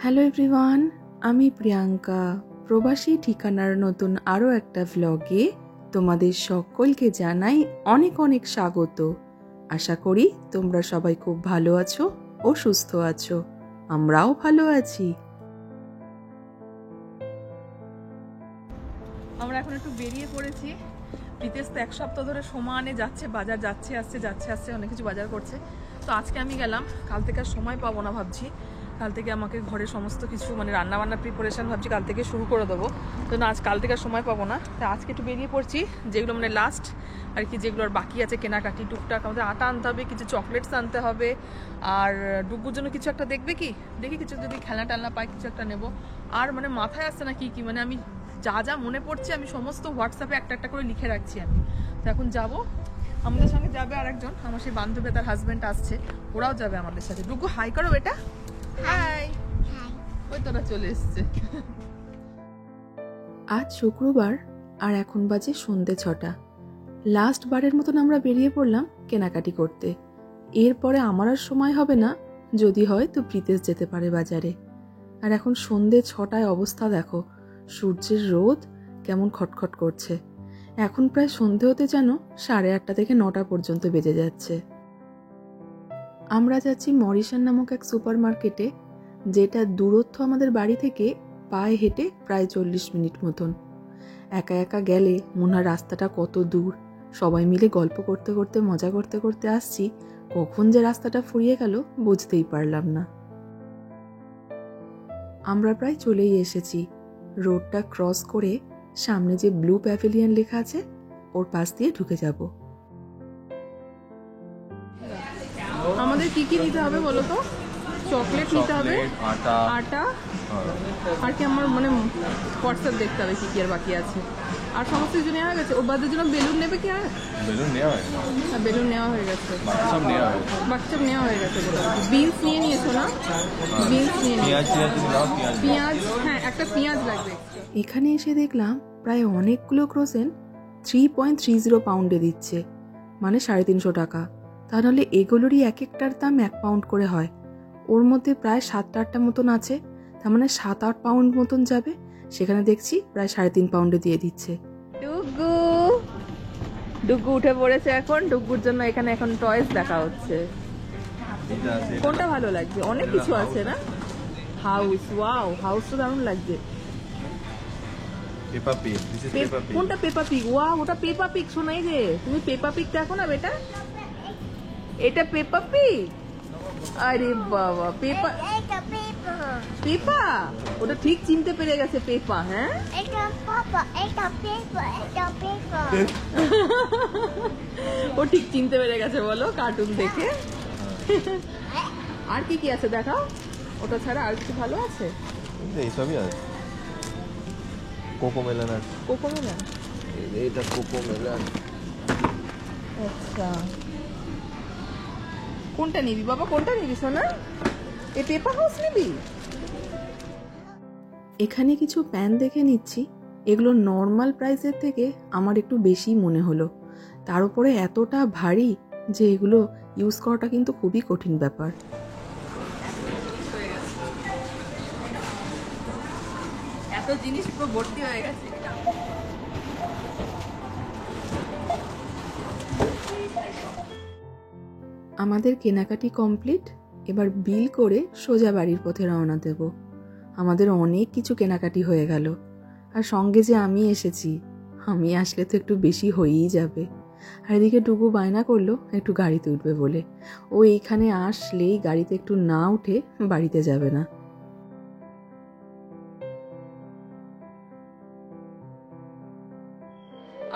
Hello everyone, আমি প্রিয়াঙ্কা প্রবাসী ঠিকানার নতুন আরও একটা ভ্লগে তোমাদের সকলকে জানাই অনেক অনেক স্বাগত। আশা করি তোমরা সবাই খুব ভালো আছো ও সুস্থ আছো। আমরাও ভালো আছি। আমরা এখন একটু বেরিয়ে পড়েছি। প্রীতেশ তো এক সপ্তাহ ধরে সমানে যাচ্ছে, বাজার যাচ্ছে আসছে অনেক কিছু বাজার করছে। তো আজকে আমি গেলাম, কাল থেকে আর সময় পাবো না ভাবছি। কাল থেকে আমাকে ঘরে সমস্ত কিছু রান্নাবান্নার প্রিপারেশন ভাবছি কাল থেকে শুরু করে দেবো। তো না, কাল থেকে আর সময় পাবো না। তো আজকে একটু বেরিয়ে পড়ছি, যেগুলো লাস্ট আর কি, যেগুলো আর বাকি আছে কেনাকাটি টুকটাক। আমাদের আটা আনতে হবে, কিছু চকলেটস আনতে হবে, আর ডুগুর জন্য কিছু একটা দেখি কিছু যদি খেলনা টেলনা পাই কিছু একটা নেবো। আর মাথায় আসছে না কি আমি যা যা মনে পড়ছে আমি সমস্ত হোয়াটসঅ্যাপে একটা একটা করে লিখে রাখছি। আমি তো এখন যাবো, আমাদের সঙ্গে যাবে আর একজন, আমার সেই বান্ধবী, তার হাজব্যান্ড আসছে, ওরাও যাবে আমাদের সাথে। ডুগু হাই করো বেটা, হাই। ওই তোরা চলে এসছে। আজ শুক্রবার আর এখন বাজে সন্ধে 6টা। লাস্ট বারের মতন আমরা বেরিয়ে পড়লাম কেনাকাটি করতে। এরপরে আমার আর সময় হবে না, যদি হয় তো প্রীতেশ যেতে পারে বাজারে। আর এখন সন্ধে 6টায় অবস্থা দেখো, সূর্যের রোদ কেমন খটখট করছে। এখন প্রায় সন্ধে হতে যেন 8:30 থেকে 9টা পর্যন্ত বেজে যাচ্ছে। আমরা যাচ্ছি মরিশন নামক এক সুপার মার্কেটে, যেটা দূরত্ব আমাদের বাড়ি থেকে পায়ে হেঁটে প্রায় 40 মিনিট মতন। একা একা গেলে মনে হয় রাস্তাটা কত দূর। সবাই মিলে গল্প করতে করতে মজা করতে করতে আসছি, কখন যে রাস্তাটা ফুরিয়ে গেল বুঝতেই পারলাম না। আমরা প্রায় চলেই এসেছি। রোডটা ক্রস করে সামনে যে ব্লু প্যাভিলিয়ন লেখা আছে ওর পাশ দিয়ে ঢুকে যাব। আমাদের কি কি নিতে হবে বলো তো? চকলেট নিতে হবে, আটা আর কি আমার হোয়াটসঅ্যাপ দেখতে হবে কি কি আর বাকি আছে। আর সমস্ত কিছু নেওয়া হয়ে গেছে। ও বাদের জন্য বেলুন নেবে কি? আর বেলুন নেওয়া হয়, বেলুন নেওয়া হয়ে গেছে, বাচ্চা নেওয়া হয়ে গেছে। বিনস নিয়ে নিয়েছো না? বিনস নিয়ে পেঁয়াজ, হ্যাঁ একটা পেঁয়াজ লাগবে। এখানে এসে দেখলাম প্রায় অনেকগুলো ক্রোসেন 3.30 পাউন্ডে দিচ্ছে, 350 টাকা। তাহলে এগুলোরই এক একটার দাম 1 পাউন্ড করে হয়। ওর মধ্যে প্রায় 7-8টা মতন আছে, তার 7-8 পাউন্ড মতন যাবে। সেখানে দেখছি প্রায় 3.5 পাউন্ডে দিয়ে দিচ্ছে। ডুগু উঠে পড়েছে এখন। ডুগুর জন্য এখানে এখন টয়েস দেখা হচ্ছে। কোনটা ভালো লাগছে? অনেক কিছু আছে না? হাউস, ওয়াও, হাউস তো দারুণ লাগছে। কোনটা? পেপা পিগ। ওয়াও, ওটা পেপা পিগ শোনাই রে। তুমি পেপা পিগ দেখো না বেটা? এটা পেপা পিগ? আরে বাবা, পেপা পেপা ওটা ঠিক চিনতে পেরে গেছে। পেপা, হ্যাঁ ও ঠিক চিনতে পেরে গেছে বলো, কার্টুন দেখে। আর কি কি আছে দেখাও, ওটা ছাড়া আর কিছু ভালো আছে? এইসবই আছে। কোকোমেলন আছে। কোকোমেলন, এটা কোকোমেলন। আচ্ছা, কোনটা নিবি বাবা? কোনটা নিবি সোনা? এই পেপা হাউস নিবি? এখানে কিছু প্যান দেখে নিচ্ছি। এগুলো নর্মাল প্রাইসের থেকে আমার একটু বেশি মনে হলো। তার উপরে এতটা ভারী যে এগুলো ইউজ করাটা কিন্তু খুবই কঠিন ব্যাপার। এত জিনিস পুরো ভর্তি হয়ে গেছে। আমাদের কেনাকাটি কমপ্লিট। এবার বিল করে সোজা বাড়ির পথে রওনা দেব। আমাদের অনেক কিছু কেনাকাটি হয়ে গেল। আর সঙ্গে যে আমি এসেছি, আমি আসলে তো একটু বেশি হয়েই যাবে। আর এদিকে ডুগু বায়না করলো একটু গাড়িতে উঠবে বলে। ও এইখানে আসলেই গাড়িতে একটু না উঠে বাড়িতে যাবে না।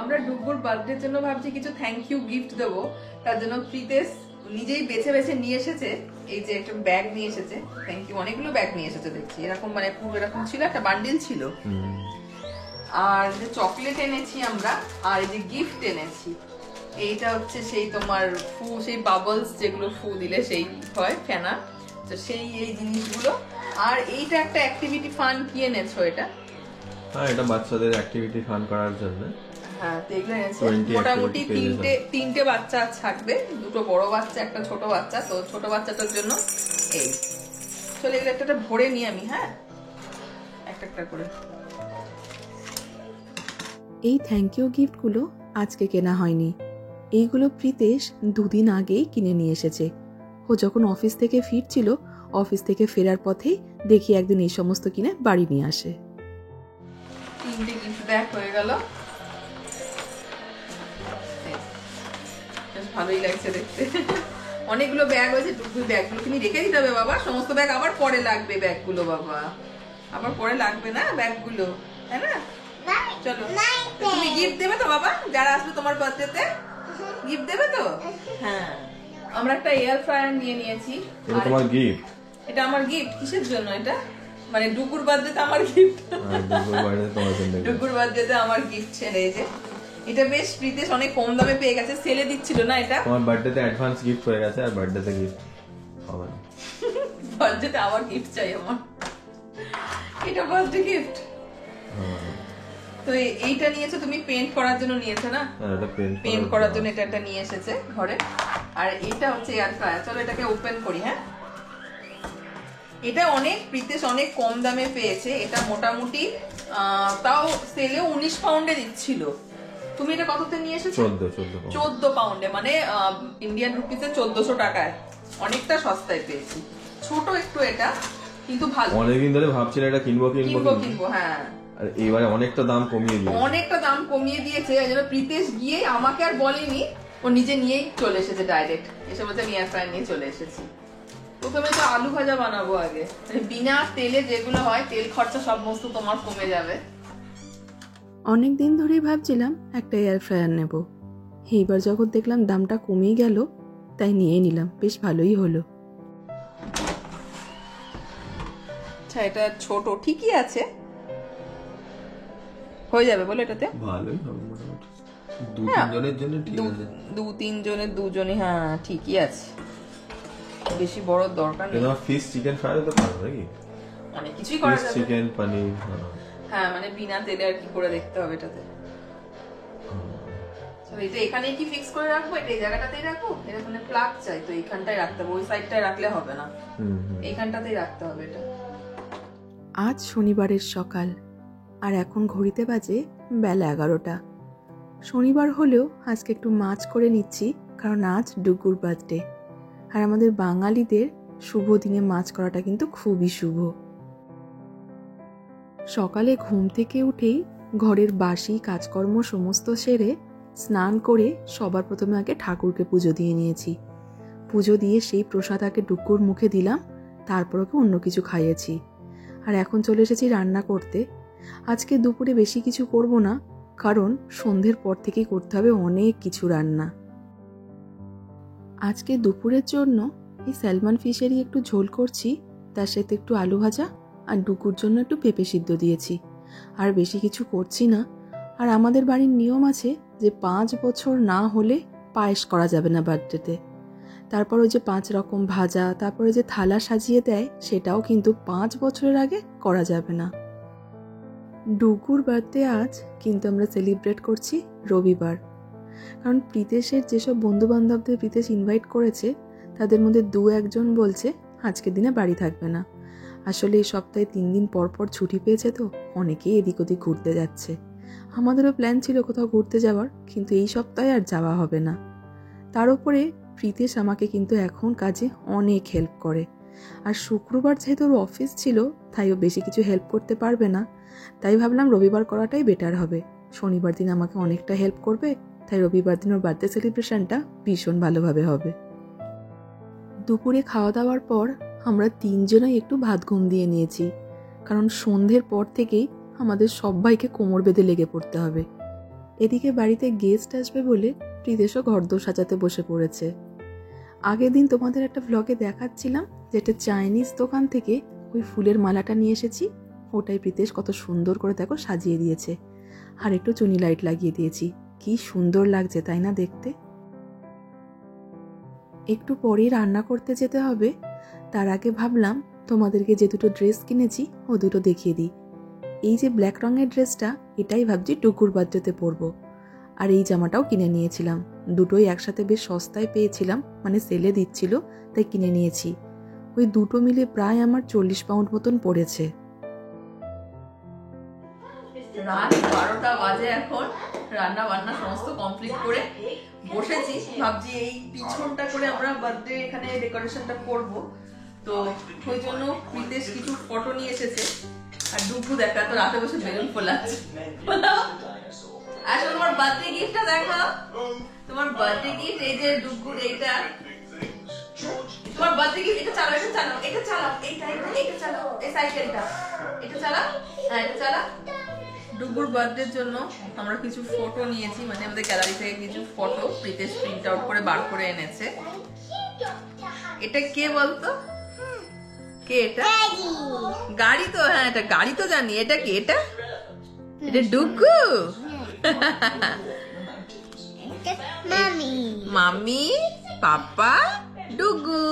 আমরা ডুগুর বার্থডের জন্য ভাবছি কিছু থ্যাংক ইউ গিফট দেবো। তার জন্য প্রীতেশ নিজেই বেছে বেছে নিয়ে এসেছে। এই যে একটা ব্যাগ নিয়ে এসেছে, থ্যাংক ইউ, অনেকগুলো ব্যাগ নিয়ে এসেছে দেখছি। এরকম পুরো এরকম ছিল, একটা বান্ডিল ছিল। আর যে চকলেট এনেছি আমরা, আর এই যে গিফট এনেছি, এইটা হচ্ছে সেই তোমার ফু, সেই বাবলস যেগুলো ফু দিলে সেই হয় ফেনা, তো সেই এই জিনিসগুলো। আর এইটা একটা অ্যাক্টিভিটি ফান। কি এনেছো এটা? হ্যাঁ, এটা বাচ্চাদের অ্যাক্টিভিটি ফান করার জন্য। হ্যাঁ, মোটামুটি তিনটে বাচ্চা থাকবে, দুটো বড় বাচ্চা, একটা ছোট বাচ্চা। তো ছোট বাচ্চাটার জন্য এই অ্যাকচুয়ালি এগুলো একটা ভরে নিই আমি, হ্যাঁ, একটা একটা করে। এই থ্যাংক ইউ গিফটগুলো আজকে কেনা হয়নি, এইগুলো প্রীতেশ দুদিন আগেই কিনে নিয়ে এসেছে। ও যখন অফিস থেকে ফিরছিল, অফিস থেকে ফেরার পথেই দেখি একদিন এই সমস্ত কিনে বাড়ি নিয়ে আসে। 3টে গিফট ব্যাগ হয়ে গেল, বেশ ভালোই লাগছে দেখতে। অনেকগুলো ব্যাগ হয়েছে, টুকটুক ব্যাগগুলো তুমি রেখে দিতে হবে বাবা, সমস্ত ব্যাগ আবার পরে লাগবে, ব্যাগগুলো বাবা আবার পরে লাগবে না ব্যাগগুলো, তাই না? চলো, তুমি গিফট দেবে তো বাবা যারা আসবে তোমার বার্থডেতে? গিফট দেবে তো? হ্যাঁ, আমরা একটা এয়ার ফ্রায়ার নিয়ে নিয়েছি। এটা তোমার গিফট? এটা আমার গিফট। কিসের জন্য এটা? মানে ডুগুর বার্থডেতে আমার গিফট। ডুগুর বার্থডেতে আমার গিফট ছেড়ে এই যে এটা বেশ প্রীতেশ অনেক কম দামে পেয়ে গেছে, সেলে দিচ্ছিল না এটা। তোমার বার্থডেতে অ্যাডভান্স গিফট হয়ে গেছে, আর বার্থডেতে গিফট হবে না। বার্থডেতে আবার গিফট চাই আমার, এটা বার্থডে গিফট। তো এইটা নিয়েছো তুমি পেইন্ট করার জন্য নিয়েছো না? এটা পেইন্ট করার জন্য এটা একটা নিয়ে এসেছে ঘরে। আর এটা হচ্ছে এয়ার ফ্রায়ার। চলো এটাকে ওপেন করি। হ্যাঁ, এটা অনেক প্রীতেশ অনেক কম দামে পেয়েছে। এটা মোটামুটি তাও সেলে 19 পাউন্ডে দিচ্ছিল। তুমি এটা কততে নিয়ে এসেছো? 14 পাউন্ডে, মানে ইন্ডিয়ান রুপিসে 1400 টাকায়। অনেকটা সস্তায় পেয়েছি। ছোট একটু এটা, কিন্তু ভালো। অনেকদিন ধরে ভাবছিলাম এটা কিনবো। হ্যাঁ, আর এবারে অনেকটা দাম কমিয়ে দিয়েছে। এই জন্য প্রীতেশ গিয়ে আমাকে আর বলেনি, ও নিজে নিয়েই চলে এসেছে ডাইরেক্ট। এসে বলতে আমি এয়ার ফ্রায়ার নিয়ে চলে এসেছি। প্রথমে তো আলু ভাজা বানাবো আগে, বিনা তেলে যেগুলো হয়, তেল খরচা সমস্ত তোমার কমে যাবে। অনেক দিন ধরেই ভাবছিলাম একটা এয়ার ফ্রায়ার নেব, এইবার যখন দেখলাম দামটা কমেই গেল তাই নিয়ে নিলাম, বেশ ভালোই হলো। আচ্ছা, এটা ছোট ঠিকই আছে, হয়ে যাবে বলে এটাতে ভালোই হবে মোটামুটি। 2-3 জনের জন্য ঠিক আছে। 2-3 জনের দুজনই, হ্যাঁ ঠিকই আছে, বেশি বড় দরকার নেই। তোমার ফিশ চিকেন ফ্রাই তো পারো নাকি? অনেক কিছুই করা যাবে। চিকেন পনির, হ্যাঁ মানে বিনা তেলে আর কি করে দেখতে হবে এটাতে। চলো এটা এখানে কি ফিক্স করে রাখবো? এটা এই জায়গাটাতেই রাখবো? এর মানে প্লাগ চাই তো এইখানটায় রাখতে হবে, ওই সাইডটায় রাখলে হবে না, এইখানটাতেই রাখতে হবে এটা। আজ শনিবারের সকাল, আর এখন ঘড়িতে বাজে বেলা 11টা। শনিবার হলেও আজকে একটু মাছ করে নিচ্ছি, কারণ আজ ডুগুর বার্থডে। আর আমাদের বাঙালিদের শুভ দিনে মাছ করাটা কিন্তু খুবই শুভ। সকালে ঘুম থেকে উঠেই ঘরের বাসি কাজকর্ম সমস্ত সেরে স্নান করে সবার প্রথমে আগে ঠাকুরকে পুজো দিয়ে নিয়েছি। পুজো দিয়ে সেই প্রসাদ আগে ডুগুর মুখে দিলাম, তারপর ওকে অন্য কিছু খাইয়েছি। আর এখন চলে এসেছি রান্না করতে। আজকে দুপুরে বেশি কিছু করব না, কারণ সন্ধ্যের পর থেকেই করতে হবে অনেক কিছু রান্না। আজকে দুপুরের জন্য এই স্যালমন ফিশেরই একটু ঝোল করছি, তার সাথে একটু আলু ভাজা, আর ডুগুর জন্য একটু পেঁপে সিদ্ধ দিয়েছি। আর বেশি কিছু করছি না। আর আমাদের বাড়ির নিয়ম আছে যে 5 বছর না হলে পায়েস করা যাবে না বার্থডেতে। তারপর ওই যে 5 রকম ভাজা, তারপরে যে থালা সাজিয়ে দেয়, সেটাও কিন্তু 5 বছরের আগে করা যাবে না। ডুগুর বার্থডে আজ, কিন্তু আমরা সেলিব্রেট করছি রবিবার। কারণ প্রীতেশের যেসব বন্ধু বান্ধবদের প্রীতেশ ইনভাইট করেছে, তাদের মধ্যে 2-1 জন বলছে আজকের দিনে বাড়ি থাকবে না। আসলে এই সপ্তাহে 3 দিন পর পর ছুটি পেয়েছে, তো অনেকেই এদিক ওদিক ঘুরতে যাচ্ছে। আমাদেরও প্ল্যান ছিল কোথাও ঘুরতে যাওয়ার, কিন্তু এই সপ্তাহে আর যাওয়া হবে না। তার উপরে প্রীতেশ আমাকে কিন্তু এখন কাজে অনেক হেল্প করে। আর শুক্রবার যেহেতু ওর অফিস ছিল, তাই ও বেশি কিছু হেল্প করতে পারবে না। তাই ভাবলাম রবিবার করাটাই বেটার হবে। শনিবার দিন আমাকে অনেকটা হেল্প করবে, তাই রবিবার দিন ওর বার্থডে সেলিব্রেশনটা ভীষণ ভালোভাবে হবে। দুপুরে খাওয়া দাওয়ার পর আমরা 3 জনই একটু ভাত ঘুম দিয়ে নিয়েছি, কারণ সন্ধ্যের পর থেকেই আমাদের সবাইকে কোমর বেঁধে লেগে পড়তে হবে। এদিকে বাড়িতে গেস্ট আসবে বলে প্রীতেশও ঘরদোর সাজাতে বসে পড়েছে। আগের দিন তোমাদের একটা ভ্লগে দেখাচ্ছিলাম যে একটা চাইনিজ দোকান থেকে ওই ফুলের মালাটা নিয়ে এসেছি, ওটাই প্রীতেশ কত সুন্দর করে দেখো সাজিয়ে দিয়েছে। আর একটু চুনি লাইট লাগিয়ে দিয়েছি, কি সুন্দর লাগছে তাই না দেখতে। একটু পরেই রান্না করতে যেতে হবে, তার আগে ভাবলাম তোমাদেরকে যে 2টো ড্রেস কিনেছি ও 2টো দেখিয়ে দিই। এই যে ব্ল্যাক রঙের ড্রেসটা, এটাই ভাবছি ডুগুর বার্থডেতে পরবো। আর এই জামাটাও কিনে নিয়েছিলাম, দুটোই একসাথে বেশ সস্তায় পেয়েছিলাম, মানে সেলে দিচ্ছিল, তাই কিনে নিয়েছি। ওই দুটো মিলে প্রায় আমার 40 পাউন্ড মতন পড়েছে। রাত 12টা বাজে এখন, রান্না বান্না সমস্ত কমপ্লিট করে বসেছি। ভাবছি এই পিছনটা করে আমরা বার্থডে এখানে ডেকোরেশনটা করব, তো ওই জন্য বিদেশ কিছু ফটো নিয়ে এসেছে। আর ডুগু দেখা তো রাতে বসে বেলুন ফোলাচ্ছে। আসলে তোমার বার্থডে গিফটটা দেখো, তোমার বার্থডে গিফট এই যে ডুগুর এইটা, তোমার বার্থডে গিফট। এটা চালাও, এটা চালাও, এটা চালাও, এটা চালাও, এই সাইকেলটা এটা চালাও, হ্যাঁ এটা চালাও। ডুগুর বার্থডের জন্য আমরা কিছু ফটো নিয়েছি, মানে আমাদের গ্যালারি থেকে কিছু ফটো প্রিতেশ প্রিন্ট আউট করে বার করে এনেছে। এটা কে বলতো, কে এটা? গাড়ি তো, হ্যাঁ এটা গাড়ি তো জানি। এটা কি? এটা এটা ডুগু। মামি, পাপা, ডুগু।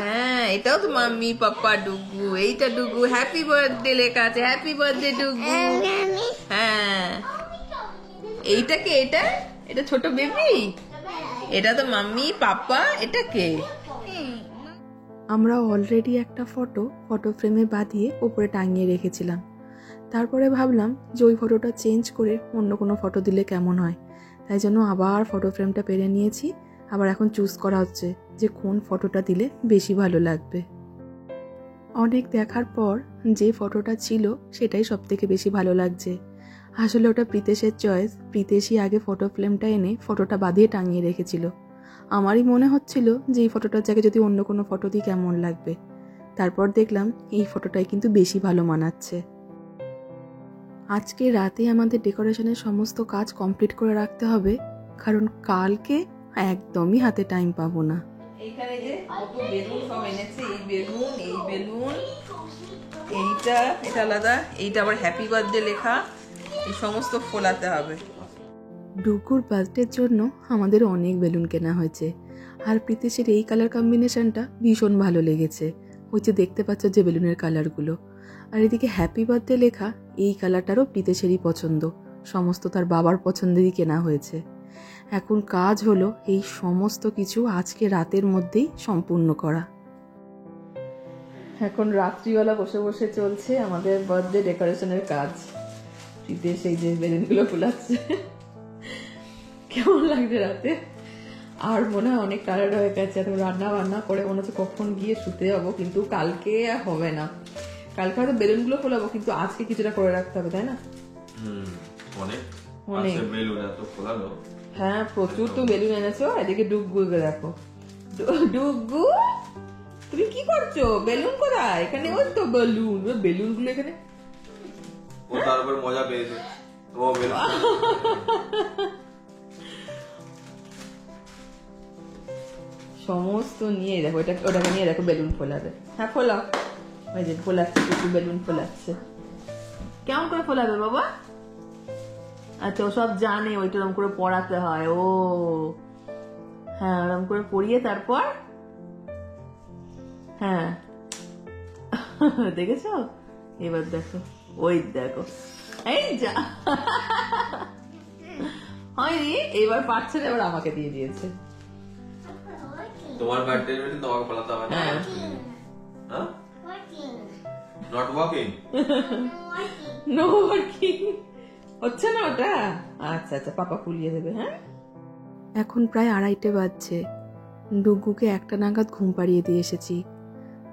হ্যাঁ এটাও তো মাম্মি, পাপা, ডুগু। এইটা ডুগু, হ্যাপি বার্থডে লেখা আছে, হ্যাপি বার্থডে ডুগু। হ্যাঁ এইটা কে? এটা এটা ছোট বেবি। এটা তো মাম্মি, পাপা। এটা কে? আমরা অলরেডি একটা ফটো ফ্রেমে বাঁধিয়ে ওপরে টাঙিয়ে রেখেছিলাম। তারপরে ভাবলাম যে ওই ফটোটা চেঞ্জ করে অন্য কোনো ফটো দিলে কেমন হয়, তাই জন্য আবার ফটো ফ্রেমটা পেরে নিয়েছি। আবার এখন চুজ করা হচ্ছে যে কোন ফটোটা দিলে বেশি ভালো লাগবে। অনেক দেখার পর যে ফটোটা ছিল সেটাই সব থেকে বেশি ভালো লাগছে। আসলে ওটা প্রিতেশের চয়েস। প্রিতেশই আগে ফটো ফ্রেমটা এনে ফটোটা বাঁধিয়ে টাঙিয়ে রেখেছিল। আমারই মনে হচ্ছিল যে এই ফটোটার জায়গায় যদি অন্য কোনো ফটো দিই কেমন লাগবে। তারপর দেখলাম এই ফটোটাই কিন্তু বেশি ভালো মানাচ্ছে। আজকে রাতে আমাদের ডেকোরেশনের সমস্ত কাজ কমপ্লিট করে রাখতে হবে, কারণ কালকে একদমই হাতে টাইম পাবো না। এইখানে যে কত বেলুন সব এনেছে, এই বেলুন, এই বেলুন, এইটা, এটা আলাদা, এইটা আবার হ্যাপি বার্থডে লেখা, এই সমস্ত ফোলাতে হবে। ডুগুর বার্থডের জন্য আমাদের অনেক বেলুন কেনা হয়েছে, আর প্রীতেশের এই কালার কম্বিনেশনটা ভীষণ ভালো লেগেছে। ওই যে দেখতে পাচ্ছ যে বেলুনের কালারগুলো, আর এদিকে হ্যাপি বার্থডে লেখা এই কালারটারও প্রীতেশেরই পছন্দ, সমস্ত তার বাবার পছন্দেরই কেনা হয়েছে। এখন কাজ হলো এই সমস্ত কিছু আজকে রাতের মধ্যেই সম্পূর্ণ করা। এখন রাত্রিবেলা বসে বসে চলছে আমাদের বার্থডে ডেকোরেশনের কাজ। প্রীতেশ এই যে বেলুনগুলো ফুলাচ্ছে। কেমন লাগছে রাতে? আর মনে হয় অনেক টায়ার্ড হয়ে গেছে, এত রান্না বান্না করে মনে হচ্ছে কখন গিয়ে শুতে যাবো, কিন্তু কালকে আর হবে না। কালকে হয়তো বেলুনগুলো ফোলাবো, কিন্তু আজকে কিছুটা করে রাখতে হবে, তাই না? অনেক অনেক বেলুন এত ফোলালো। হ্যাঁ প্রচুর তো বেলুন এনেছো। এদিকে ডুগুকে দেখো, ডুগু তুমি কি করছো? বেলুন কোথায়? এখানে ওই তো বেলুন, বেলুন গুলো এখানে। ও তার উপর মজা পেয়েছে, ও বেলুন। সমস্ত নিয়ে দেখো, ওটাকে নিয়ে দেখো বেলুন ফোলাবে। হ্যাঁ ফোলাও, ওই যে ফোলাচ্ছে, কিছু বেলুন ফোলাচ্ছে। কেমন করে ফোলাবে বাবা? আচ্ছা ও সব জানে, ওইটা ওরকম করে পড়াতে হয়। ও হ্যাঁ, ওরকম করে পড়িয়ে তারপর হ্যাঁ দেখেছো? এবার দেখো, ওই দেখো, এই যা হয়নি, এবার পারছে না, এবার আমাকে দিয়ে দিয়েছে। তোমার বার্থডে মানে তোমাকে ফোলাতে হবে না? হ্যাঁ, নট ওয়াকিং, নো ওয়ার্কিং হচ্ছে না ওটা। আচ্ছা আচ্ছা, পাপা ফুলিয়ে দেবে। হ্যাঁ এখন প্রায় 2:30 বাজছে। ডুগুকে 1টা নাগাদ ঘুম পাড়িয়ে দিয়ে এসেছি,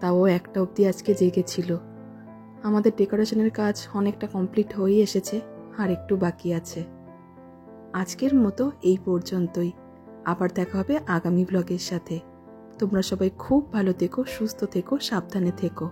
তাও 1টা অবধি আজকে জেগেছিল। আমাদের ডেকোরেশনের কাজ অনেকটা কমপ্লিট হয়ে এসেছে, আর একটু বাকি আছে। আজকের মতো এই পর্যন্তই। আবার দেখা হবে আগামী ব্লগের সাথে। তোমরা সবাই খুব ভালো থেকো, সুস্থ থেকো, সাবধানে থেকো।